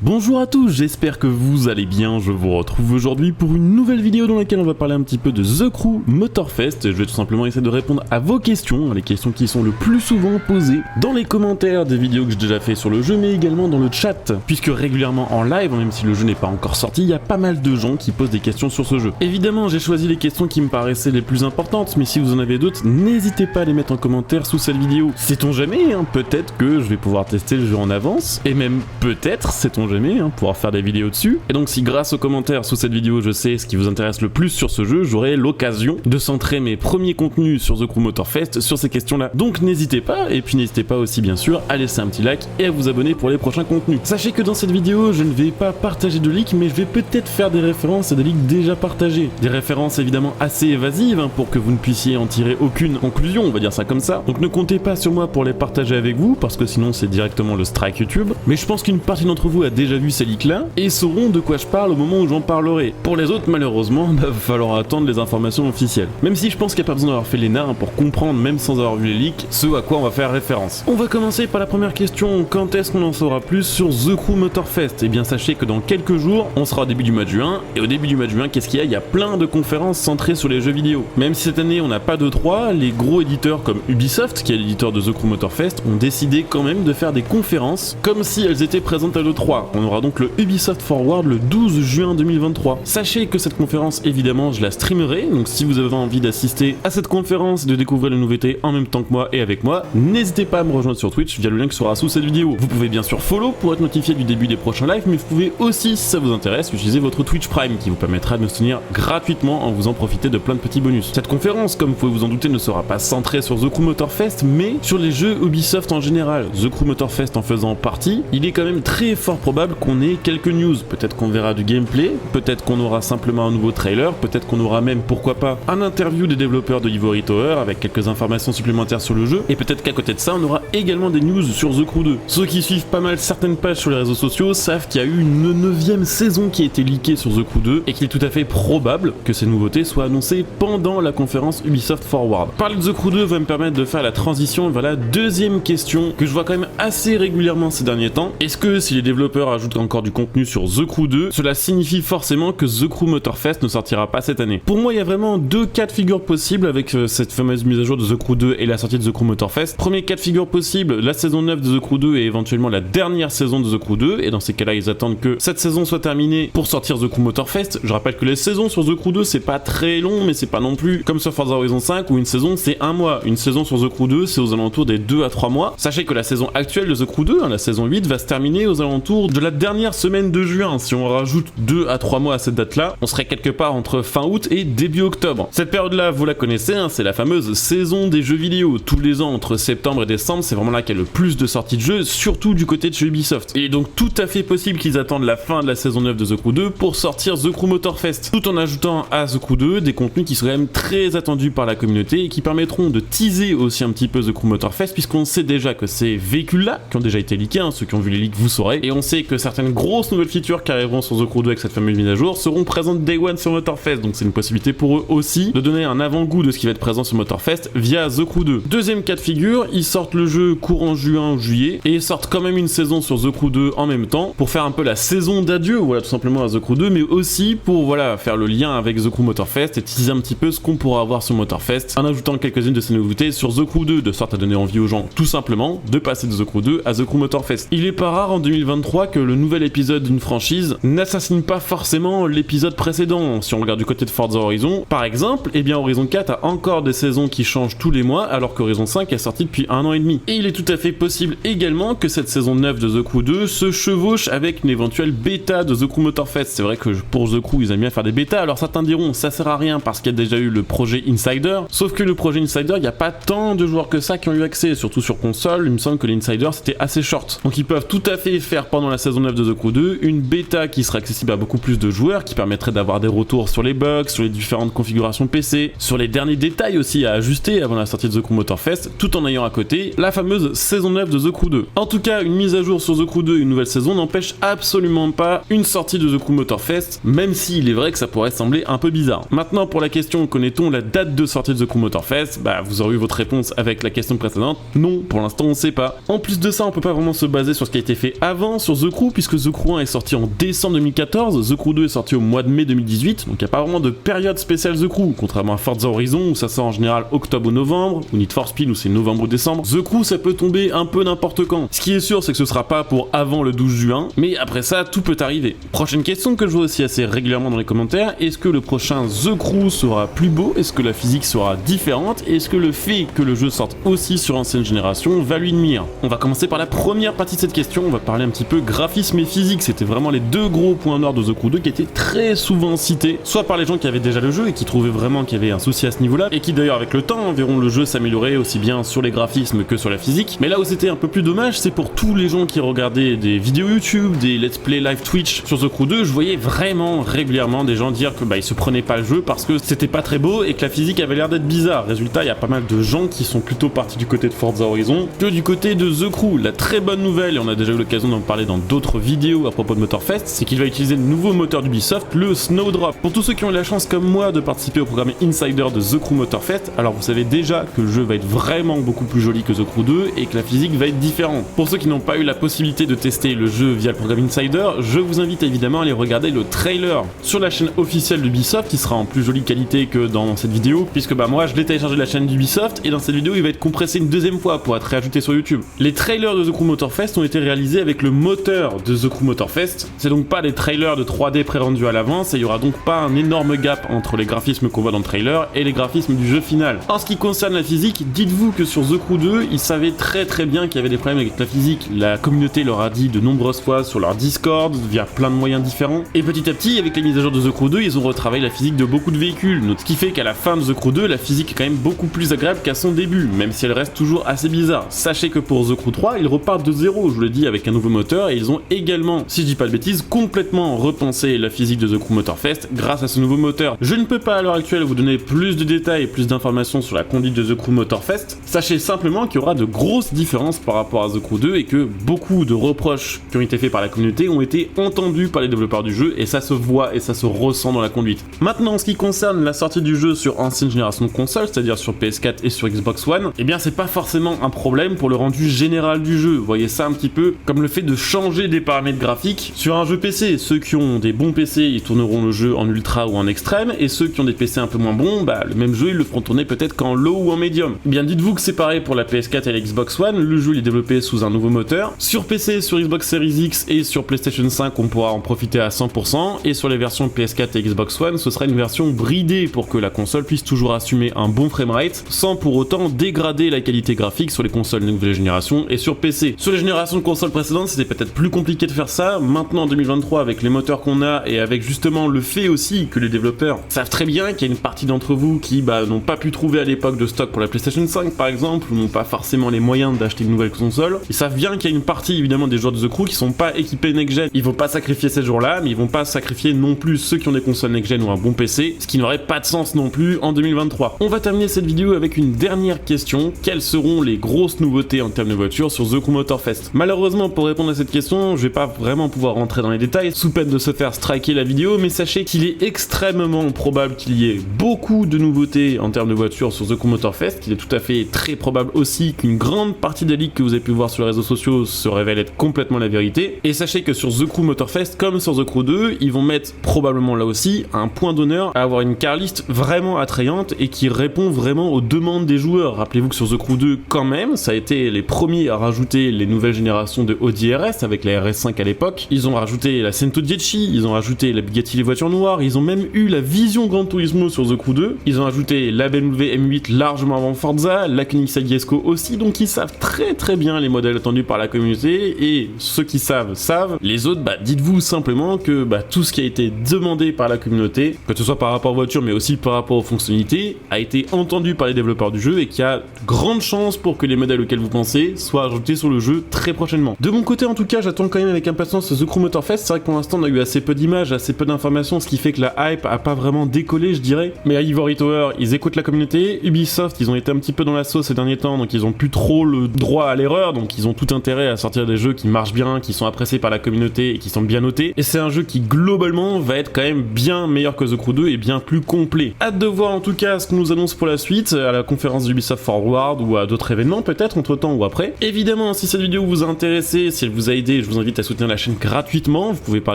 Bonjour à tous, j'espère que vous allez bien, je vous retrouve aujourd'hui pour une nouvelle vidéo dans laquelle on va parler un petit peu de The Crew Motorfest. Je vais tout simplement essayer de répondre à vos questions, les questions qui sont le plus souvent posées dans les commentaires des vidéos que j'ai déjà fait sur le jeu, mais également dans le chat, puisque régulièrement en live, même si le jeu n'est pas encore sorti, il y a pas mal de gens qui posent des questions sur ce jeu. Évidemment, j'ai choisi les questions qui me paraissaient les plus importantes, mais si vous en avez d'autres, n'hésitez pas à les mettre en commentaire sous cette vidéo. Sait-on jamais, peut-être que je vais pouvoir tester le jeu en avance, et même peut-être, sait-on jamais, pouvoir faire des vidéos dessus. Et donc si grâce aux commentaires sous cette vidéo je sais ce qui vous intéresse le plus sur ce jeu, j'aurai l'occasion de centrer mes premiers contenus sur The Crew Motorfest sur ces questions-là. Donc n'hésitez pas, et puis n'hésitez pas aussi bien sûr à laisser un petit like et à vous abonner pour les prochains contenus. Sachez que dans cette vidéo je ne vais pas partager de leaks, mais je vais peut-être faire des références à des leaks déjà partagés. Des références évidemment assez évasives pour que vous ne puissiez en tirer aucune conclusion, on va dire ça comme ça. Donc ne comptez pas sur moi pour les partager avec vous, parce que sinon c'est directement le strike YouTube. Mais je pense qu'une partie d'entre vous a déjà vu ces leaks là et sauront de quoi je parle au moment où j'en parlerai. Pour les autres, malheureusement, va falloir attendre les informations officielles. Même si je pense qu'il n'y a pas besoin d'avoir fait l'ENA pour comprendre, même sans avoir vu les leaks, ce à quoi on va faire référence. On va commencer par la première question. Quand est-ce qu'on en saura plus sur The Crew Motorfest? Eh bien sachez que dans quelques jours, on sera au début du mois de juin, et au début du mois de juin, qu'est-ce qu'il y a? Il y a plein de conférences centrées sur les jeux vidéo. Même si cette année on n'a pas d'E3, les gros éditeurs comme Ubisoft, qui est l'éditeur de The Crew Motorfest, ont décidé quand même de faire des conférences comme si elles étaient présentes à l'E3. On aura donc le Ubisoft Forward le 12 juin 2023. Sachez que cette conférence, évidemment, je la streamerai, donc si vous avez envie d'assister à cette conférence et de découvrir les nouveautés en même temps que moi et avec moi, n'hésitez pas à me rejoindre sur Twitch via le lien qui sera sous cette vidéo. Vous pouvez bien sûr follow pour être notifié du début des prochains lives, mais vous pouvez aussi, si ça vous intéresse, utiliser votre Twitch Prime qui vous permettra de me soutenir gratuitement en vous en profiter de plein de petits bonus. Cette conférence, comme vous pouvez vous en douter, ne sera pas centrée sur The Crew Motorfest, mais sur les jeux Ubisoft en général. The Crew Motorfest en faisant partie, il est quand même très fort probable qu'on ait quelques news. Peut-être qu'on verra du gameplay, peut-être qu'on aura simplement un nouveau trailer, peut-être qu'on aura même, pourquoi pas, un interview des développeurs de Ivory Tower avec quelques informations supplémentaires sur le jeu, et peut-être qu'à côté de ça, on aura également des news sur The Crew 2. Ceux qui suivent pas mal certaines pages sur les réseaux sociaux savent qu'il y a eu une 9ème saison qui a été leakée sur The Crew 2, et qu'il est tout à fait probable que ces nouveautés soient annoncées pendant la conférence Ubisoft Forward. Parler de The Crew 2 va me permettre de faire la transition vers la deuxième question que je vois quand même assez régulièrement ces derniers temps. Est-ce que si les développeurs ajoutent encore du contenu sur The Crew 2, cela signifie forcément que The Crew Motorfest ne sortira pas cette année? Pour moi, il y a vraiment deux cas de figure possibles avec cette fameuse mise à jour de The Crew 2 et la sortie de The Crew Motorfest. Premier cas de figure possible, la saison 9 de The Crew 2 et éventuellement la dernière saison de The Crew 2, et dans ces cas-là, ils attendent que cette saison soit terminée pour sortir The Crew Motorfest. Je rappelle que les saisons sur The Crew 2, c'est pas très long, mais c'est pas non plus comme sur Forza Horizon 5 où une saison c'est un mois. Une saison sur The Crew 2, c'est aux alentours des 2 à 3 mois. Sachez que la saison actuelle de The Crew 2, la saison 8, va se terminer aux alentours de la dernière semaine de juin. Si on rajoute 2 à 3 mois à cette date-là, on serait quelque part entre fin août et début octobre. Cette période-là, vous la connaissez, c'est la fameuse saison des jeux vidéo. Tous les ans, entre septembre et décembre, c'est vraiment là qu'il y a le plus de sorties de jeux, surtout du côté de chez Ubisoft. Il est donc tout à fait possible qu'ils attendent la fin de la saison 9 de The Crew 2 pour sortir The Crew Motorfest, tout en ajoutant à The Crew 2 des contenus qui seraient quand même très attendus par la communauté et qui permettront de teaser aussi un petit peu The Crew Motorfest, puisqu'on sait déjà que ces véhicules-là, qui ont déjà été leakés, ceux qui ont vu les leaks vous saurez, et on sait que certaines grosses nouvelles features qui arriveront sur The Crew 2 avec cette fameuse mise à jour seront présentes Day One sur Motorfest, donc c'est une possibilité pour eux aussi de donner un avant-goût de ce qui va être présent sur Motorfest via The Crew 2. Deuxième cas de figure, ils sortent le jeu courant juin ou juillet, et ils sortent quand même une saison sur The Crew 2 en même temps, pour faire un peu la saison d'adieu, tout simplement à The Crew 2, mais aussi pour, faire le lien avec The Crew Motorfest et teaser un petit peu ce qu'on pourra avoir sur Motorfest, en ajoutant quelques-unes de ces nouveautés sur The Crew 2, de sorte à donner envie aux gens, tout simplement, de passer de The Crew 2 à The Crew Motorfest. Il est pas rare en 2023 que le nouvel épisode d'une franchise n'assassine pas forcément l'épisode précédent. Si on regarde du côté de Forza Horizon, par exemple, Horizon 4 a encore des saisons qui changent tous les mois, alors qu'Horizon 5 est sorti depuis 1 an et demi. Et il est tout à fait possible également que cette saison 9 de The Crew 2 se chevauche avec une éventuelle bêta de The Crew Motorfest. C'est vrai que pour The Crew, ils aiment bien faire des bêtas, alors certains diront ça sert à rien parce qu'il y a déjà eu le projet Insider, sauf que le projet Insider, il n'y a pas tant de joueurs que ça qui ont eu accès, surtout sur console, il me semble que l'Insider c'était assez short. Donc ils peuvent tout à fait faire pendant la saison 9 de The Crew 2 une bêta qui sera accessible à beaucoup plus de joueurs, qui permettrait d'avoir des retours sur les bugs, sur les différentes configurations PC, sur les derniers détails aussi à ajuster avant la sortie de The Crew Motorfest, tout en ayant à côté la fameuse saison 9 de The Crew 2. En tout cas, une mise à jour sur The Crew 2 et une nouvelle saison n'empêche absolument pas une sortie de The Crew Motorfest, même s'il est vrai que ça pourrait sembler un peu bizarre. Maintenant, pour la question, connaît-on la date de sortie de The Crew Motorfest? Vous aurez eu votre réponse avec la question précédente. Non, pour l'instant on sait pas. En plus de ça, on peut pas vraiment se baser sur ce qui a été fait avant sur The Crew, puisque The Crew 1 est sorti en décembre 2014, The Crew 2 est sorti au mois de mai 2018, donc il n'y a pas vraiment de période spéciale The Crew, contrairement à Forza Horizon où ça sort en général octobre ou novembre, ou Need for Speed où c'est novembre ou décembre. The Crew ça peut tomber un peu n'importe quand. Ce qui est sûr c'est que ce sera pas pour avant le 12 juin, mais après ça tout peut arriver. Prochaine question que je vois aussi assez régulièrement dans les commentaires, est-ce que le prochain The Crew sera plus beau? Est-ce que la physique sera différente? Est-ce que le fait que le jeu sorte aussi sur ancienne génération va lui nuire? On va commencer par la première partie de cette question, on va parler un petit peu graphisme et physique. C'était vraiment les deux gros points noirs de The Crew 2 qui étaient très souvent cités, soit par les gens qui avaient déjà le jeu et qui trouvaient vraiment qu'il y avait un souci à ce niveau-là, et qui d'ailleurs avec le temps verront le jeu s'améliorer aussi bien sur les graphismes que sur la physique. Mais là où c'était un peu plus dommage, c'est pour tous les gens qui regardaient des vidéos YouTube, des let's play live Twitch sur The Crew 2, je voyais vraiment régulièrement des gens dire que ils se prenaient pas le jeu parce que c'était pas très beau et que la physique avait l'air d'être bizarre. Résultat, il y a pas mal de gens qui sont plutôt partis du côté de Forza Horizon que du côté de The Crew. La très bonne nouvelle, et on a déjà eu l'occasion d'en parler dans d'autres vidéos à propos de Motorfest, c'est qu'il va utiliser le nouveau moteur d'Ubisoft, le Snowdrop. Pour tous ceux qui ont eu la chance comme moi de participer au programme Insider de The Crew Motorfest, alors vous savez déjà que le jeu va être vraiment beaucoup plus joli que The Crew 2 et que la physique va être différente. Pour ceux qui n'ont pas eu la possibilité de tester le jeu via le programme Insider, je vous invite évidemment à aller regarder le trailer sur la chaîne officielle d'Ubisoft qui sera en plus jolie qualité que dans cette vidéo, puisque moi je l'ai téléchargé de la chaîne d'Ubisoft et dans cette vidéo il va être compressé une deuxième fois pour être réajouté sur YouTube. Les trailers de The Crew Motorfest ont été réalisés avec le moteur de The Crew Motorfest, c'est donc pas des trailers de 3D pré-rendus à l'avance et il y aura donc pas un énorme gap entre les graphismes qu'on voit dans le trailer et les graphismes du jeu final. En ce qui concerne la physique, dites-vous que sur The Crew 2, ils savaient très bien qu'il y avait des problèmes avec la physique, la communauté leur a dit de nombreuses fois sur leur Discord, via plein de moyens différents, et petit à petit, avec les mises à jour de The Crew 2, ils ont retravaillé la physique de beaucoup de véhicules, ce qui fait qu'à la fin de The Crew 2, la physique est quand même beaucoup plus agréable qu'à son début, même si elle reste toujours assez bizarre. Sachez que pour The Crew 3, ils repartent de zéro, je vous l'ai dit, avec un nouveau moteur, et ils ont également, si je dis pas de bêtises, complètement repensé la physique de The Crew Motorfest grâce à ce nouveau moteur. Je ne peux pas à l'heure actuelle vous donner plus de détails et plus d'informations sur la conduite de The Crew Motorfest. Sachez simplement qu'il y aura de grosses différences par rapport à The Crew 2 et que beaucoup de reproches qui ont été faits par la communauté ont été entendus par les développeurs du jeu et ça se voit et ça se ressent dans la conduite. Maintenant, en ce qui concerne la sortie du jeu sur ancienne génération de consoles, c'est-à-dire sur PS4 et sur Xbox One, eh bien c'est pas forcément un problème pour le rendu général du jeu. Vous voyez ça un petit peu comme le fait de changer des paramètres graphiques sur un jeu PC. Ceux qui ont des bons PC, ils tourneront le jeu en ultra ou en extrême, et ceux qui ont des PC un peu moins bons, le même jeu ils le feront tourner peut-être qu'en low ou en medium. Eh bien dites-vous que c'est pareil pour la PS4 et la Xbox One, le jeu il est développé sous un nouveau moteur. Sur PC, sur Xbox Series X et sur PlayStation 5 on pourra en profiter à 100%, et sur les versions PS4 et Xbox One ce sera une version bridée pour que la console puisse toujours assumer un bon framerate sans pour autant dégrader la qualité graphique sur les consoles de nouvelle génération et sur PC. Sur les générations de consoles précédentes c'était peut-être plus compliqué de faire ça, maintenant en 2023 avec les moteurs qu'on a et avec justement le fait aussi que les développeurs savent très bien qu'il y a une partie d'entre vous qui n'ont pas pu trouver à l'époque de stock pour la PlayStation 5 par exemple, ou n'ont pas forcément les moyens d'acheter une nouvelle console, ils savent bien qu'il y a une partie évidemment des joueurs de The Crew qui sont pas équipés next-gen. Ils vont pas sacrifier ces jours-là, mais ils vont pas sacrifier non plus ceux qui ont des consoles next-gen ou un bon PC, ce qui n'aurait pas de sens non plus en 2023. On va terminer cette vidéo avec une dernière question. Quelles seront les grosses nouveautés en termes de voitures sur The Crew Motorfest? Malheureusement, pour répondre à cette question, je vais pas vraiment pouvoir rentrer dans les détails, sous peine de se faire striker la vidéo, mais sachez qu'il est extrêmement probable qu'il y ait beaucoup de nouveautés en termes de voitures sur The Crew Motorfest, qu'il est tout à fait très probable aussi qu'une grande partie des leaks que vous avez pu voir sur les réseaux sociaux se révèle être complètement la vérité, et sachez que sur The Crew Motorfest, comme sur The Crew 2, ils vont mettre probablement là aussi un point d'honneur à avoir une car list vraiment attrayante et qui répond vraiment aux demandes des joueurs. Rappelez-vous que sur The Crew 2, quand même, ça a été les premiers à rajouter les nouvelles générations de Audi RS avec la RS5 à l'époque, ils ont rajouté la Cento Dieci, ils ont rajouté la Bugatti les voitures noires, ils ont même eu la Vision Gran Turismo sur The Crew 2, ils ont ajouté la BMW M8 largement avant Forza, la Koenigsegg Jesko aussi, donc ils savent très bien les modèles attendus par la communauté, et ceux qui savent, les autres, dites-vous simplement que tout ce qui a été demandé par la communauté, que ce soit par rapport aux voitures mais aussi par rapport aux fonctionnalités, a été entendu par les développeurs du jeu et qu'il y a de grandes chances pour que les modèles auxquels vous pensez soient ajoutés sur le jeu très prochainement. De mon côté en tout cas, j'attends quand même avec impatience The Crew Motorfest. C'est vrai que pour l'instant on a eu assez peu d'images, assez peu d'informations, ce qui fait que la hype a pas vraiment décollé je dirais, mais à Ivory Tower ils écoutent la communauté, Ubisoft ils ont été un petit peu dans la sauce ces derniers temps, donc ils ont plus trop le droit à l'erreur, donc ils ont tout intérêt à sortir des jeux qui marchent bien, qui sont appréciés par la communauté et qui sont bien notés, et c'est un jeu qui globalement va être quand même bien meilleur que The Crew 2 et bien plus complet. Hâte de voir en tout cas ce qu'on nous annonce pour la suite, à la conférence d'Ubisoft Forward ou à d'autres événements peut-être entre temps ou après. Évidemment si cette vidéo vous a intéressé, si elle vous a aidé côté, je vous invite à soutenir la chaîne gratuitement. Vous pouvez par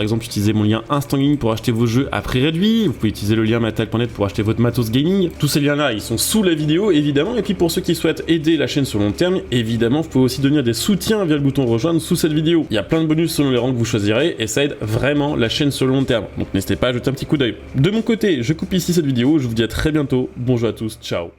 exemple utiliser mon lien Instant Gaming pour acheter vos jeux à prix réduit. Vous pouvez utiliser le lien matal.net pour acheter votre matos gaming. Tous ces liens-là, ils sont sous la vidéo, évidemment. Et puis pour ceux qui souhaitent aider la chaîne sur le long terme, évidemment, vous pouvez aussi devenir des soutiens via le bouton rejoindre sous cette vidéo. Il y a plein de bonus selon les rangs que vous choisirez et ça aide vraiment la chaîne sur le long terme. Donc n'hésitez pas à jeter un petit coup d'œil. De mon côté, je coupe ici cette vidéo. Je vous dis à très bientôt. Bonjour à tous. Ciao.